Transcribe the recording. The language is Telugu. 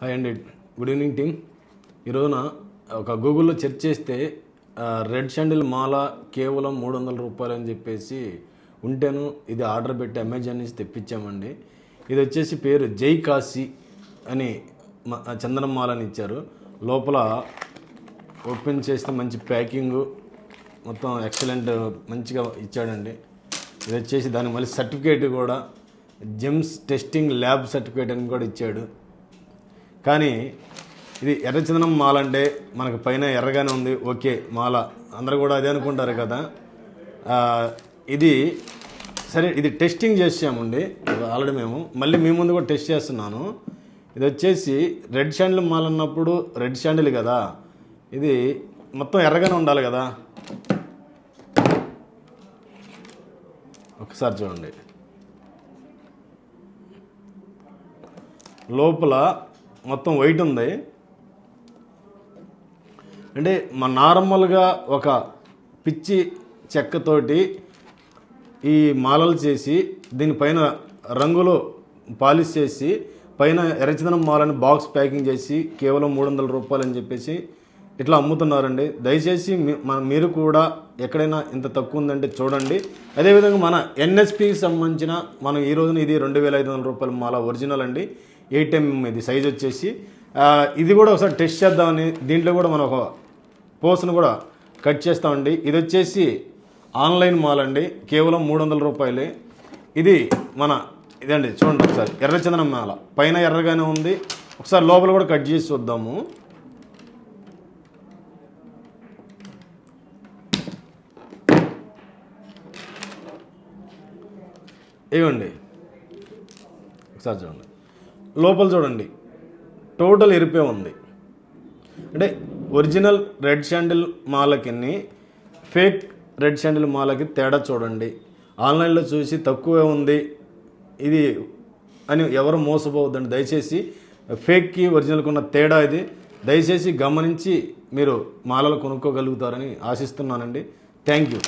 హాయ్ అండి, గుడ్ ఈవినింగ్ టీమ్. ఈరోజున ఒక గూగుల్లో సెర్చ్ చేస్తే రెడ్ శాండిల్ మాల కేవలం 300 రూపాయలు అని చెప్పేసి ఉంటేను ఇది ఆర్డర్ పెట్టి అమెజాన్ నుంచి తెప్పించామండి. ఇది వచ్చేసి పేరు జై కాశీ అని చందనం మాల అని ఇచ్చారు. లోపల ఓపెన్ చేస్తే మంచి ప్యాకింగ్ మొత్తం ఎక్సలెంట్ మంచిగా ఇచ్చాడండి. ఇది వచ్చేసి దానికి మళ్ళీ సర్టిఫికేట్ కూడా జెమ్స్ టెస్టింగ్ ల్యాబ్ సర్టిఫికేట్ అని కూడా ఇచ్చాడు. కానీ ఇది ఎర్రచందనం మాల అంటే మనకు పైన ఎర్రగానే ఉంది, ఓకే మాల అందరూ కూడా అదే అనుకుంటారు కదా. ఇది సరే, ఇది టెస్టింగ్ చేసామండి ఆల్రెడీ. మేము మళ్ళీ మీ ముందు కూడా టెస్ట్ చేస్తున్నాను. ఇది వచ్చేసి రెడ్ శాండిల్ మాల అన్నప్పుడు రెడ్ శాండిల్ కదా, ఇది మొత్తం ఎర్రగానే ఉండాలి కదా. ఒకసారి చూడండి, లోపల మొత్తం వైట్ ఉంది. అంటే మన నార్మల్గా ఒక పిచ్చి చెక్కతోటి ఈ మాలలు చేసి దీనిపైన రంగులో పాలిష్ చేసి పైన ఎర్రచందనం మాలని బాక్స్ ప్యాకింగ్ చేసి కేవలం 300 రూపాయలు అని చెప్పేసి ఇట్లా అమ్ముతున్నారండి. దయచేసి మీరు కూడా ఎక్కడైనా ఇంత తక్కువ ఉందంటే చూడండి. అదేవిధంగా మన ఎన్ఎస్పికి సంబంధించిన మనం ఈ రోజున ఇది 2500 రూపాయల మాల ఒరిజినల్ అండి. 8mm ఇది సైజ్ వచ్చేసి. ఇది కూడా ఒకసారి టెస్ట్ చేద్దామని దీంట్లో కూడా మనం ఒక పోస్ట్ను కూడా కట్ చేస్తామండి. ఇది వచ్చేసి ఆన్లైన్ మాల్ అండి, కేవలం 300 రూపాయలే. ఇది ఇదండి చూడండి, ఒకసారి ఎర్రచందనం మాల పైన ఎర్రగానే ఉంది. ఒకసారి లోపల కూడా కట్ చేసి చూద్దాము. ఇవ్వండి, ఒకసారి చూడండి, లోపల చూడండి, టోటల్ ఎరిపే ఉంది. అంటే ఒరిజినల్ రెడ్ శాండిల్ మాలకి ఫేక్ రెడ్ శాండిల్ మాలకి తేడా చూడండి. ఆన్లైన్లో చూసి తక్కువే ఉంది ఇది అని ఎవరు మోసపోవద్దండి. దయచేసి ఫేక్కి ఒరిజినల్కి ఉన్న తేడా ఇది. దయచేసి గమనించి మీరు మాలలు కొనుక్కోగలుగుతారని ఆశిస్తున్నానండి. Thank you.